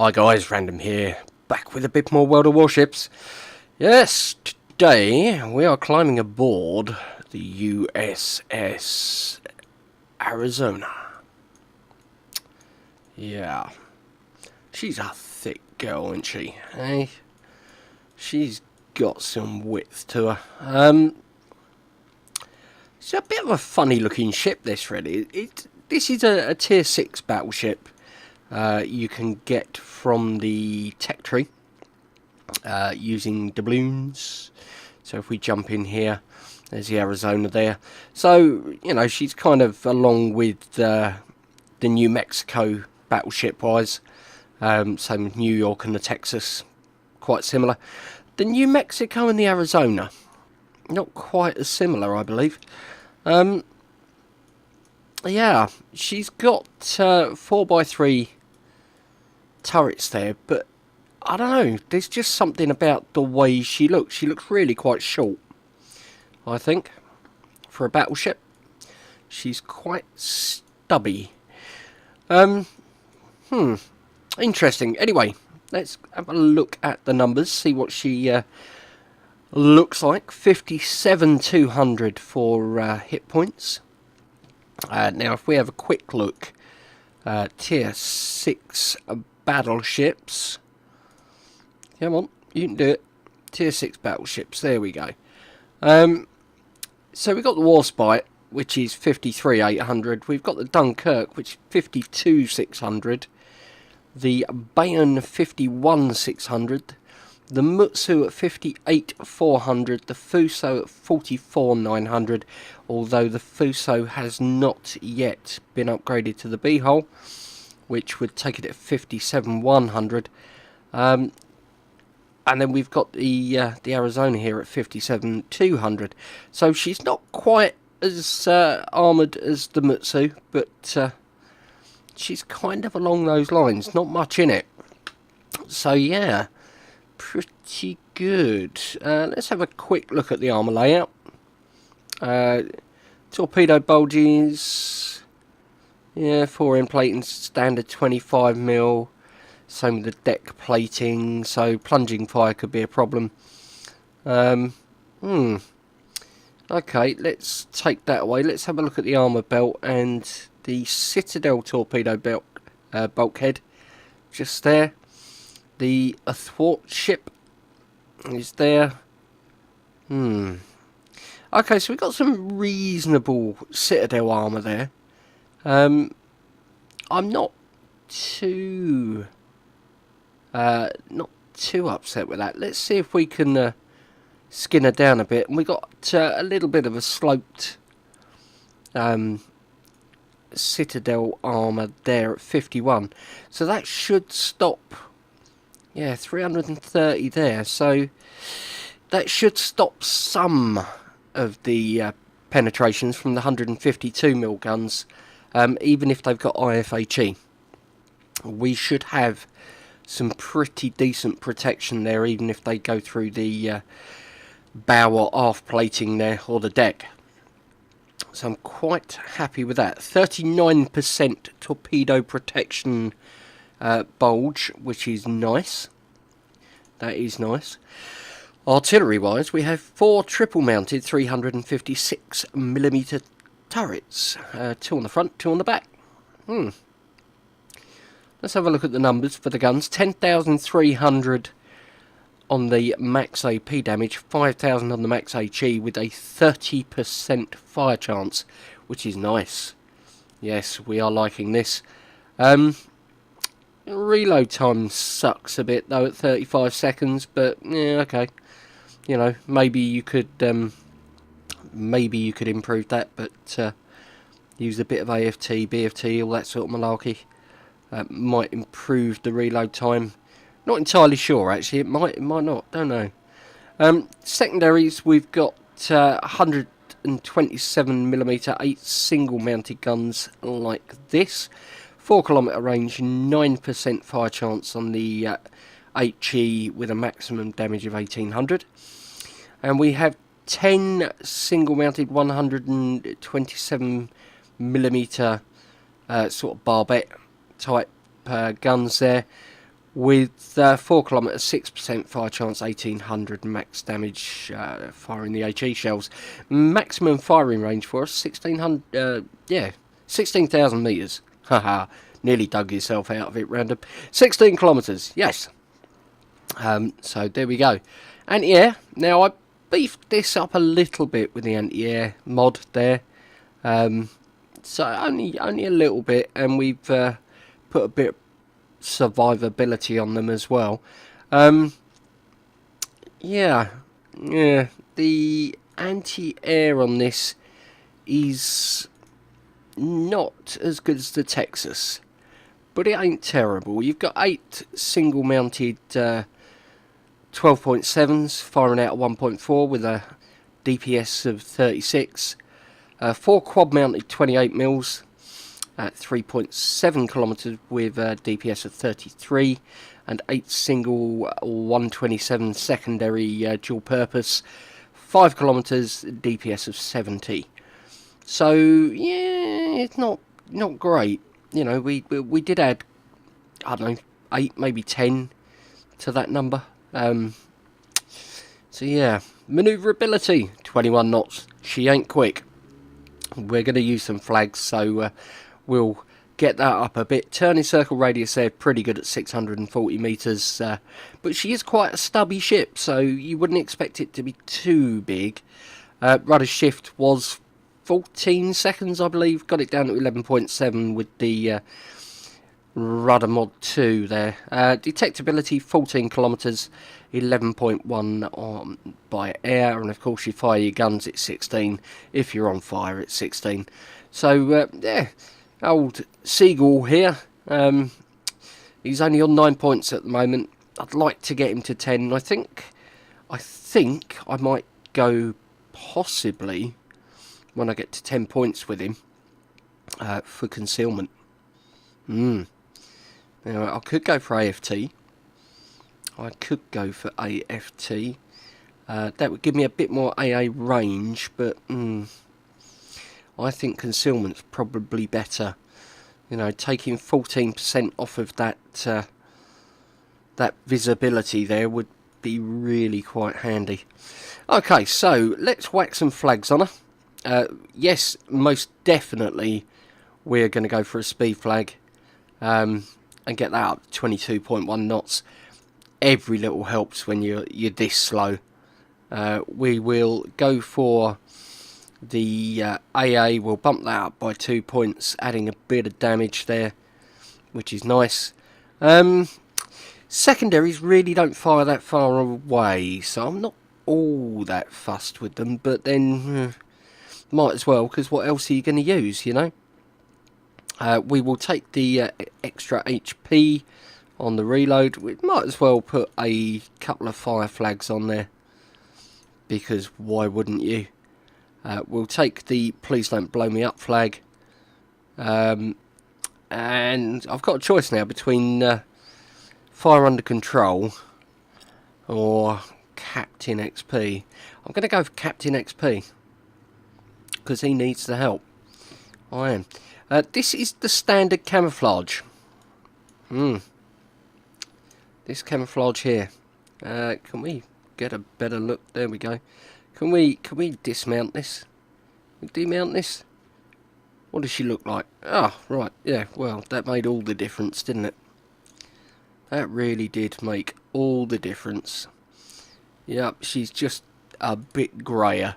Hi guys, Random here, back with a bit more World of Warships. Yes, today we are climbing aboard the USS Arizona. Yeah, she's a thick girl, isn't she? Hey, she's got some width to her. It's a bit of a funny looking ship, this really. This is a tier 6 battleship. You can get from the tech tree using doubloons. So if we jump in here, there's the Arizona there. So, you know, she's kind of along with the New Mexico battleship wise. Same with New York and the Texas, quite similar. The New Mexico and the Arizona, not quite as similar, I believe. Yeah, she's got 4x3 turrets there, but I don't know, there's just something about the way she looks. She looks really quite short, I think, for a battleship. She's quite stubby. Interesting. Anyway, let's have a look at the numbers, see what she looks like. 57,200 for hit points. Now, if we have a quick look, tier 6 battleships. Come on, you can do it. Tier 6 battleships, there we go. So we've got the Warspite, which is 53,800. We've got the Dunkirk, which is 52,600. The Bayern, 51,600. The Mutsu at 58,400. The Fuso at 44,900. Although the Fuso has not yet been upgraded to the B-hull, which would take it at 57,100. And then we've got the Arizona here at 57,200. So she's not quite as armoured as the Mutsu, but she's kind of along those lines. Not much in it. So yeah, pretty good. Let's have a quick look at the armour layout. Torpedo bulges. Yeah, 4 end plating, standard 25mm. Same with the deck plating, so plunging fire could be a problem. Okay, let's take that away. Let's have a look at the armour belt and the Citadel torpedo belt bulkhead. Just there. The athwartship is there. Okay, so we've got some reasonable Citadel armour there. I'm not too upset with that. Let's see if we can skin her down a bit. And we got a little bit of a sloped Citadel armour there at 51. So that should stop. Yeah, 330 there. So that should stop some of the penetrations from the 152mm guns. Even if they've got IFHE, we should have some pretty decent protection there, even if they go through the bow or aft plating there, or the deck. So I'm quite happy with that. 39% torpedo protection bulge, which is nice. That is nice. Artillery wise, we have 4 triple mounted 356mm turrets, 2 on the front, 2 on the back. Let's have a look at the numbers for the guns. 10,300 on the max AP damage, 5,000 on the max HE, with a 30% fire chance, which is nice. Yes, we are liking this. Reload time sucks a bit though at 35 seconds, but yeah, okay. You know, maybe you could improve that, but use a bit of AFT, BFT, all that sort of malarkey. Might improve the reload time. Not entirely sure actually. It might not. Don't know. Secondaries, we've got 127mm 8 single mounted guns like this. 4km range, 9% fire chance on the HE with a maximum damage of 1800. And we have 10 single mounted 127mm sort of barbette type guns there, with 4 kilometres, 6% fire chance, 1800 max damage, firing the HE shells. Maximum firing range for us, 1600, 16,000 metres. Haha, nearly dug yourself out of it, random. 16 kilometres, yes. So there we go. Anti-air, now I beefed this up a little bit with the anti-air mod there. So only a little bit, and we've put a bit of survivability on them as well. Yeah, the anti-air on this is not as good as the Texas, but it ain't terrible. You've got 8 single mounted 12.7s firing out at 1.4 with a DPS of 36, 4 quad mounted 28 mils at 3.7 kilometres with a DPS of 33, and 8 single 127 secondary dual purpose 5 kilometres, DPS of 70. So yeah, it's not great. You know, we did add, I don't know, 8 maybe 10 to that number. So yeah, manoeuvrability 21 knots. She ain't quick. We're going to use some flags, so we'll get that up a bit. Turning circle radius there, pretty good at 640 metres, but she is quite a stubby ship, so you wouldn't expect it to be too big. Rudder shift was 14 seconds, I believe. Got it down to 11.7 with the rudder mod 2 there. Detectability 14 kilometres, 11.1 on by air, and of course you fire your guns at 16. If you're on fire, it's 16. So yeah, old Seagull here. He's only on 9 points at the moment. I'd like to get him to 10. I think I might go possibly when I get to 10 points with him for concealment. Now, I could go for AFT. That would give me a bit more AA range, but I think concealment's probably better. You know, taking 14% off of that that visibility there would be really quite handy. Okay, so let's whack some flags on her. Yes, most definitely we're going to go for a speed flag and get that up to 22.1 knots. Every little helps when you're this slow. We will go for the AA. We'll bump that up by 2 points, adding a bit of damage there, which is nice. Secondaries really don't fire that far away, so I'm not all that fussed with them, but then might as well, because what else are you going to use, you know? We will take the extra HP on the reload. We might as well put a couple of fire flags on there, because why wouldn't you? We'll take the please don't blow me up flag, and I've got a choice now between fire under control or Captain XP. I'm going to go for Captain XP because he needs the help. I am. This is the standard camouflage. This camouflage here. Can we get a better look? There we go. Can we dismount this? Demount this? What does she look like? Ah, right. Yeah. Well, that made all the difference, didn't it? That really did make all the difference. Yep, she's just a bit greyer.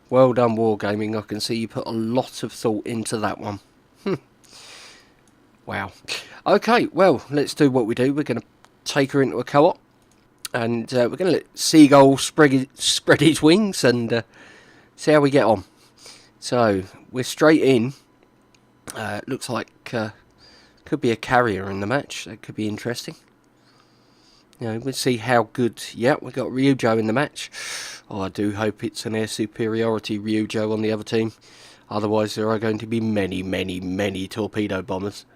Well done, Wargaming. I can see you put a lot of thought into that one. Wow. Okay, well, let's do what we do. We're going to take her into a co-op, and we're going to let Seagull spread his wings and see how we get on. So, we're straight in. Looks like could be a carrier in the match. That could be interesting. You know, we'll see how good. Yeah, we've got Ryujo in the match. Oh, I do hope it's an air superiority Ryujo on the other team. Otherwise, there are going to be many, many, many torpedo bombers.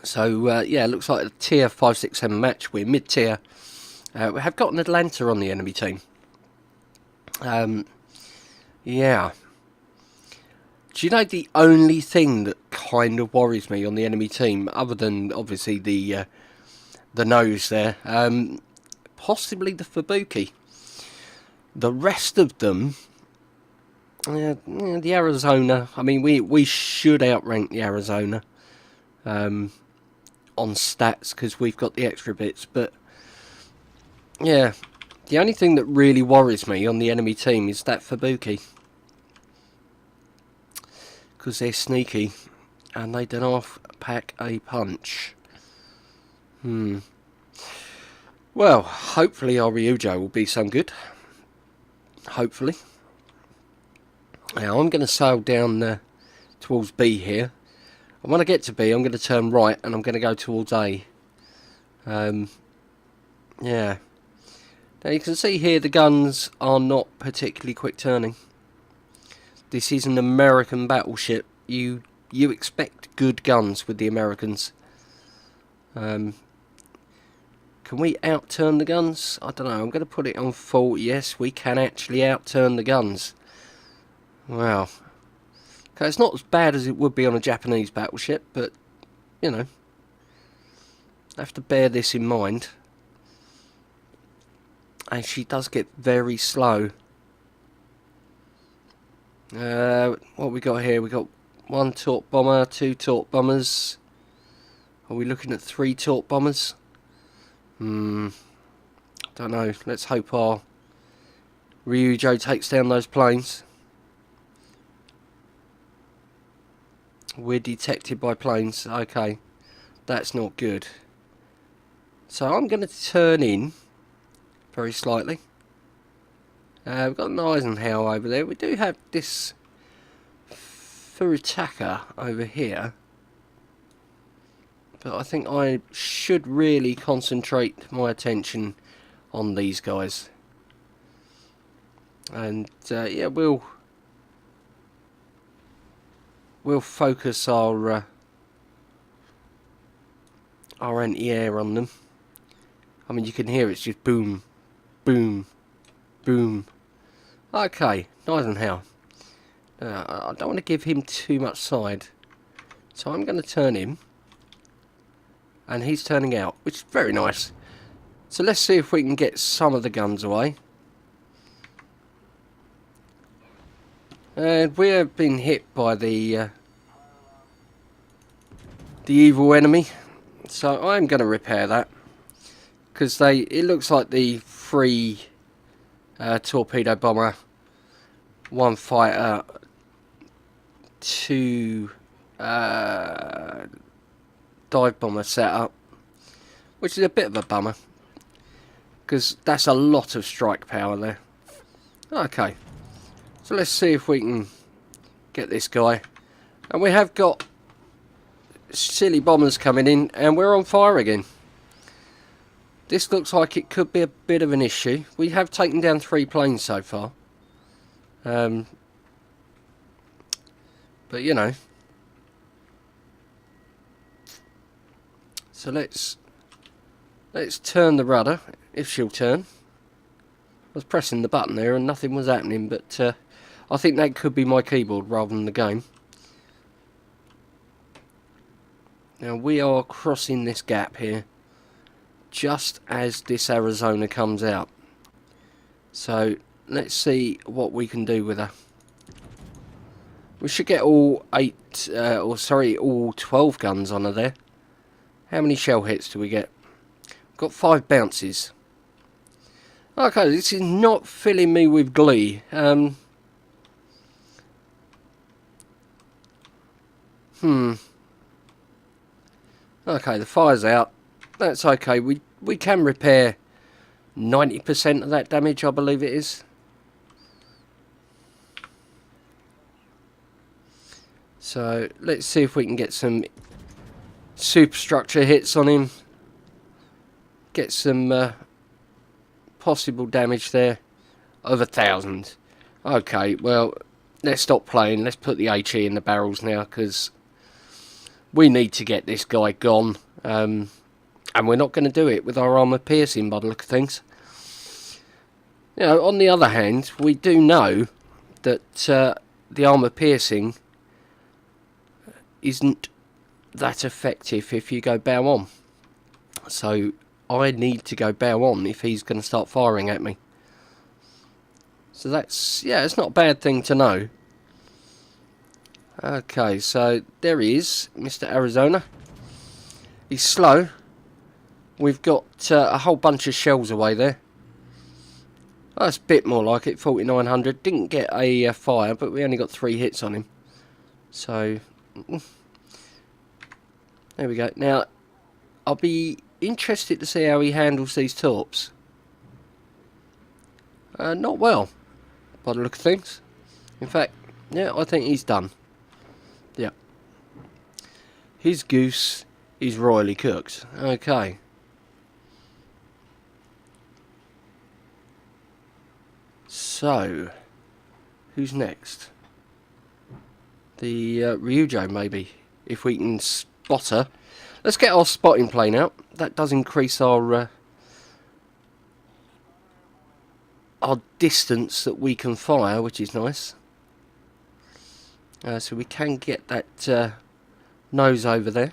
So, yeah, looks like a tier 5, 6, 7 match. We're mid-tier. We have got an Atlanta on the enemy team. Yeah. Do you know the only thing that kind of worries me on the enemy team, other than obviously the nose there. Possibly the Fubuki. The rest of them, the Arizona. I mean, we should outrank the Arizona on stats because we've got the extra bits. But yeah, the only thing that really worries me on the enemy team is that Fubuki, because they're sneaky and they do not pack a punch. Well, hopefully our Ryujo will be some good. Hopefully. Now I'm going to sail down towards B here. And when I get to B, I'm going to turn right and I'm going to go towards A. Yeah. Now you can see here the guns are not particularly quick turning. This is an American battleship. You expect good guns with the Americans. Can we outturn the guns? I don't know. I'm going to put it on full. Yes, we can actually outturn the guns. Wow. Okay, it's not as bad as it would be on a Japanese battleship, but, you know, I have to bear this in mind. And she does get very slow. What we got here? We got 1 torp bomber, 2 torp bombers. Are we looking at 3 torp bombers? Don't know. Let's hope our Ryujo takes down those planes. We're detected by planes. Okay, that's not good. So I'm going to turn in very slightly. We've got an Eisenhower over there. We do have this Furutaka over here. But I think I should really concentrate my attention on these guys. And yeah, we'll focus our anti-air on them. I mean, you can hear it's just boom, boom, boom. Okay, Eisenhower. I don't want to give him too much side, so I'm going to turn him. And he's turning out, which is very nice. So let's see if we can get some of the guns away. And we have been hit by the evil enemy. So I'm going to repair that. Because it looks like the 3 torpedo bomber, 1 fighter, 2 dive bomber setup, which is a bit of a bummer because that's a lot of strike power there. Okay, so let's see if we can get this guy. And we have got silly bombers coming in and we're on fire again. This looks like it could be a bit of an issue. We have taken down 3 planes so far, but you know. So let's turn the rudder, if she'll turn. I was pressing the button there and nothing was happening, but I think that could be my keyboard rather than the game. Now we are crossing this gap here, just as this Arizona comes out. So let's see what we can do with her. We should get all 12 guns on her there. How many shell hits do we get? Got 5 bounces. Okay, this is not filling me with glee. Okay, the fire's out. That's okay. We can repair 90% of that damage, I believe it is. So let's see if we can get some superstructure hits on him. Get some possible damage there of 1,000. Okay, well, let's stop playing. Let's put the HE in the barrels now, because we need to get this guy gone. And we're not going to do it with our armour piercing by the look of things. You know, on the other hand, we do know that the armour piercing isn't that effective if you go bow on. So I need to go bow on if he's going to start firing at me. So that's, yeah, it's not a bad thing to know. Okay, so there he is, Mr. Arizona. He's slow. We've got a whole bunch of shells away there. Oh, that's a bit more like it, 4900. Didn't get a fire, but we only got 3 hits on him. So, there we go. Now, I'll be interested to see how he handles these torps. Not well, by the look of things. In fact, yeah, I think he's done. Yeah. His goose is royally cooked. Okay. So, who's next? The Ryujo, maybe, if we can spot her. Let's get our spotting plane out. That does increase our distance that we can fire, which is nice. So we can get that nose over there.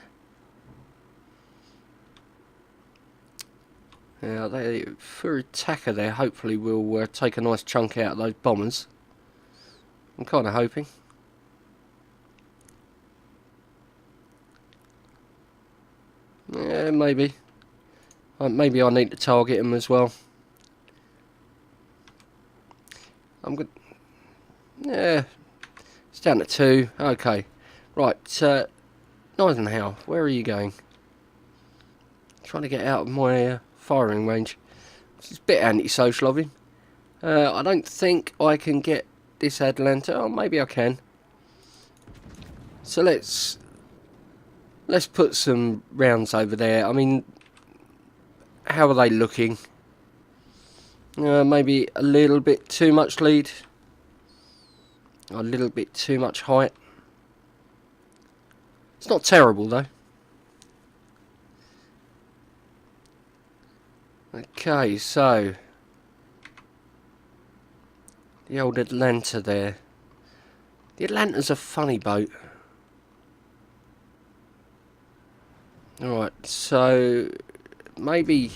Now, for attacker there, hopefully we'll take a nice chunk out of those bombers. I'm kind of hoping. Yeah, maybe. Maybe I need to target him as well. I'm good. Yeah, it's down to 2. Okay, right. Eisenhower, where are you going? Trying to get out of my firing range. This is a bit antisocial of him. I don't think I can get this Atlanta. Oh, maybe I can. So let's put some rounds over there. I mean, how are they looking? Maybe a little bit too much lead. A little bit too much height. It's not terrible though. Okay, so the old Atlanta there. The Atlanta's a funny boat. Alright, so maybe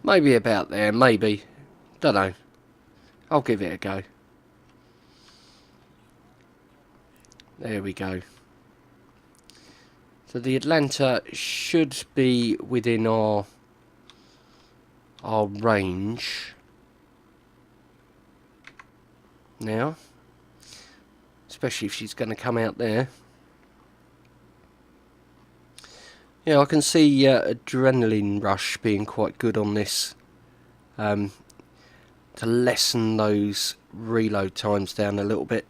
about there, maybe. Don't know. I'll give it a go. There we go. So the Atlanta should be within our range now, especially if she's going to come out there. Yeah, I can see adrenaline rush being quite good on this, to lessen those reload times down a little bit.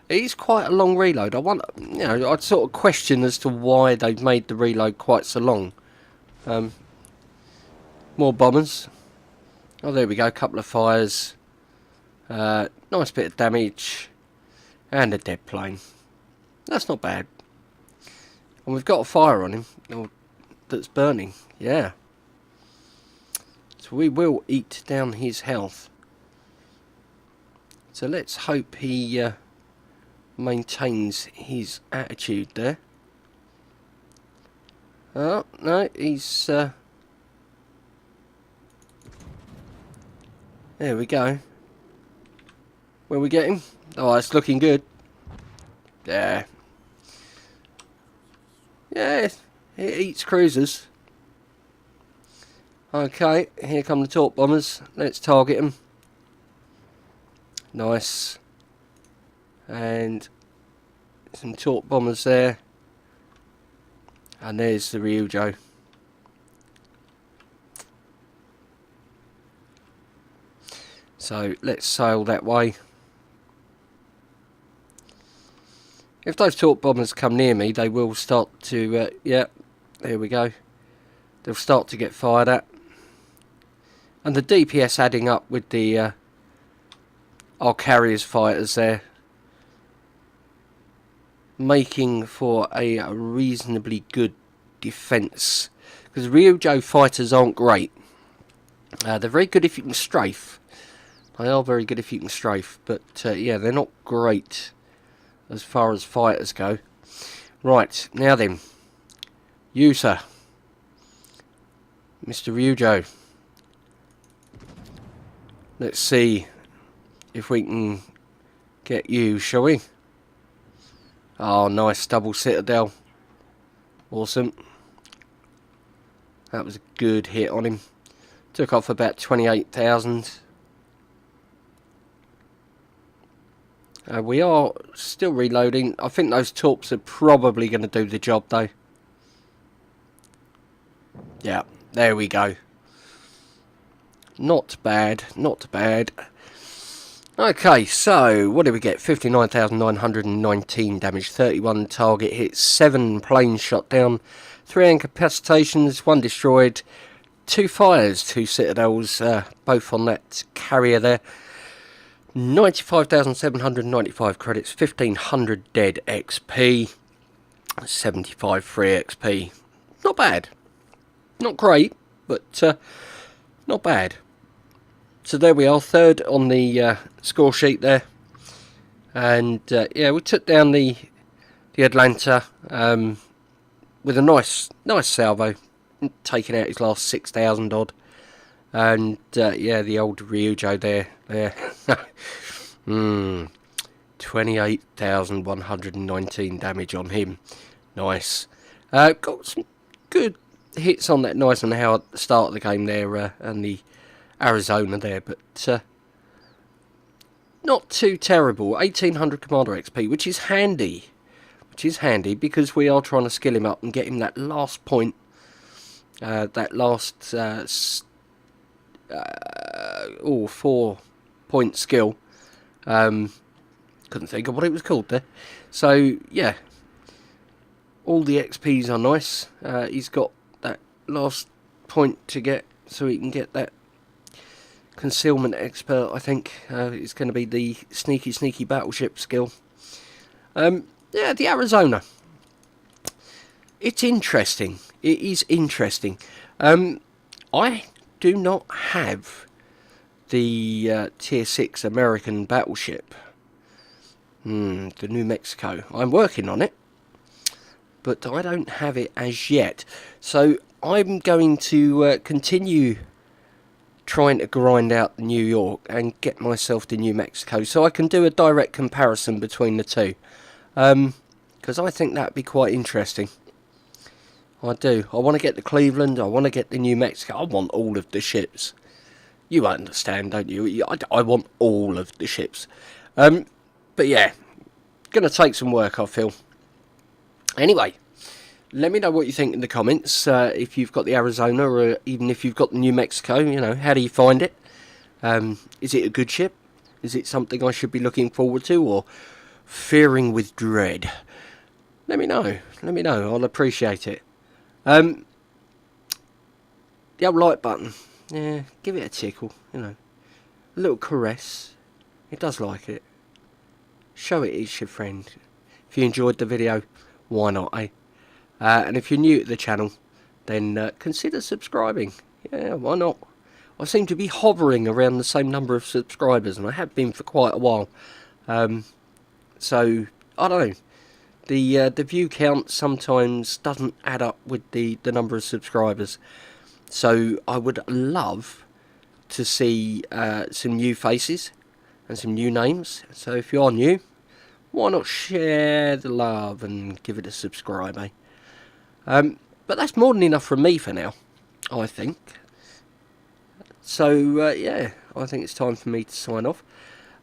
It is quite a long reload. I wonder, you know, I'd sort of question as to why they've made the reload quite so long. More bombers. Oh, there we go. A couple of fires. Nice bit of damage. And a dead plane. That's not bad. And we've got a fire on him. That's burning. Yeah. So we will eat down his health. So let's hope he maintains his attitude there. Oh, no. He's... There we go. Where we get him? Oh, it's looking good. Yeah. Yeah, it eats cruisers. Okay, here come the torp bombers. Let's target them. Nice. And some torp bombers there. And there's the Ryujo. So let's sail that way. If those torp bombers come near me, they will start to, yeah, there we go. They'll start to get fired at. And the DPS adding up with the our carriers fighters there, making for a reasonably good defence. Because Ryujo fighters aren't great. They're very good if you can strafe. They are very good if you can strafe, but yeah, they're not great as far as fighters go. Right, now then. You, sir. Mr. Ryujo. Let's see if we can get you, shall we? Oh, nice double citadel. Awesome. That was a good hit on him. Took off about 28,000. We are still reloading. I think those torps are probably going to do the job though. Yeah, there we go. Not bad, not bad. Okay, so what did we get? 59,919 damage, 31 target hits, 7 planes shot down, 3 incapacitations, 1 destroyed, 2 fires, 2 citadels, both on that carrier there. 95,795 credits, 1,500 dead XP, 75 free XP. Not bad. Not great, but not bad. So there we are, third on the score sheet there. And yeah, we took down the Atlanta with a nice salvo, taking out his last 6,000 odd. And yeah, the old Ryujo there. 28,119 damage on him. Nice. Got some good hits on that nice and how at the start of the game there, and the Arizona there, but not too terrible. 1,800 Commander XP, which is handy. Because we are trying to skill him up and get him that last point. That last 4-point skill. Couldn't think of what it was called there. So yeah, all the XPs are nice. He's got that last point to get, so he can get that concealment expert. I think it's going to be the sneaky battleship skill. Yeah, the Arizona. It's interesting. It is interesting. I do not have the Tier 6 American battleship. The New Mexico. I'm working on it, but I don't have it as yet. So I'm going to continue trying to grind out the New York and get myself the New Mexico, so I can do a direct comparison between the two. Because I think that'd be quite interesting. I do. I want to get the Cleveland. I want to get the New Mexico. I want all of the ships. You understand, don't you? I want all of the ships. But yeah, gonna take some work, I feel. Anyway, let me know what you think in the comments. If you've got the Arizona, or even if you've got the New Mexico, you know, how do you find it? Is it a good ship? Is it something I should be looking forward to, or fearing with dread? Let me know. Let me know. I'll appreciate it. The old like button. Yeah, give it a tickle, you know. A little caress. It does like it. Show it is your friend. If you enjoyed the video, why not, eh? And if you're new to the channel, then consider subscribing. Yeah, why not? I seem to be hovering around the same number of subscribers, and I have been for quite a while. So, I don't know. The view count sometimes doesn't add up with the number of subscribers. So I would love to see some new faces and some new names. So if you are new, why not share the love and give it a subscribe, eh? But that's more than enough from me for now, I think. So yeah, I think it's time for me to sign off.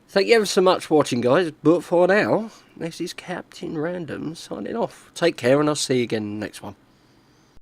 Thank you ever so much for watching, guys. But for now, this is Captain Random signing off. Take care, and I'll see you again in the next one.